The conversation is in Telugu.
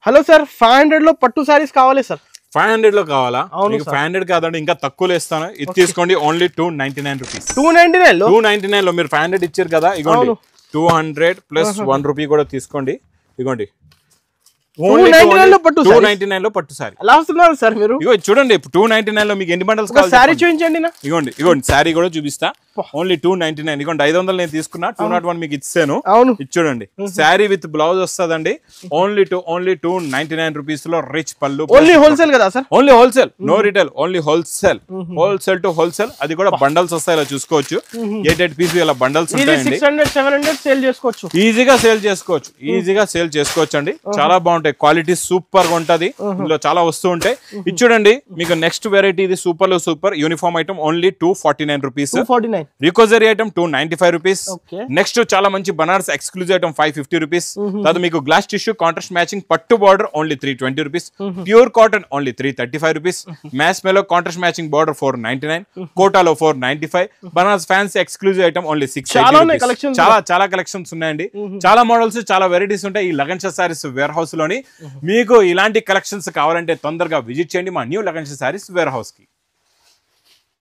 హలో సార్ 500 లో పట్టు సారీస్ కావాలి సార్ 500 లో కావాలా మీకు 500 కాదండి ఇంకా తక్కువలో ఇస్తాను ఇది తీసుకోండి ఓన్లీ 299 రూపీస్ 299 లో మీరు 500 ఇచ్చారు కదా ఇగోండి 200 ప్లస్ 1 రూపీ కూడా తీసుకోండి ఇగోండి 299 లో పట్టు సారీ ఎలా వస్తున్నారు సార్ మీరు ఇగో చూడండి 299 లో మీకు ఎన్ని బండల్స్ కావాలి సారీ చూపించండి నా ఇగోండి ఇగోండి సారీ కూడా చూపిస్తా ఓన్లీ 299 ఇగోండి 500 నేను తీసుకున్నా 201 మీకు ఇచ్చాను ఇది చూడండి సారీ విత్ బ్లౌజ్ వస్తదండి ఓన్లీ 299 రూపీస్ లో రిచ్ పల్లు ఓన్లీ హోల్సేల్ కదా sir only wholesale no retail only wholesale to wholesale అది కూడా బండల్స్ వస్తాయి ఇలా చూసుకోవచ్చు 8 పీస్ ఇలా బండల్స్ ఉంటాయండి 600 700 సేల్ చేసుకోవచ్చు ఈజీగా సేల్ చేసుకోవచ్చు అండి చాలా బాగుంటాయి క్వాలిటీ సూపర్ గా ఉంటది ఇందులో చాలా వస్తూ ఉంటాయి ఇది చూడండి మీకు నెక్స్ట్ వెరైటీ ఇది సూపర్ లో super uniform item only 249 rupees రికోజరీ ఐటమ్ 295 రూపీస్ నెక్స్ట్ చాలా మంచి బనారస్ ఎక్స్క్లూజివ్ ఐటమ్ 550 రూపీస్ తర్వాత మీకు గ్లాస్ టిష్యూ కాంట్రాస్ట్ మ్యాచింగ్ పట్టు border only 320 rupees pure cotton only 335 rupees మ్యాస్ మేలో కాంట్రాస్ట్ మ్యాచింగ్ బార్డర్ 499 కోటాలో 495 Banaras fancy exclusive item only 680 చాలా కలెక్షన్స్ ఉన్నాయండి చాలా మోడల్స్ చాలా వెరైటీస్ ఉంటాయి ఈ Lagan Shah sarees warehouse లోని మీకు ఇలాంటి కలెక్షన్స్ కావాలంటే తొందరగా విజిట్ చేయండి మా new Lagan Shah sarees warehouse కి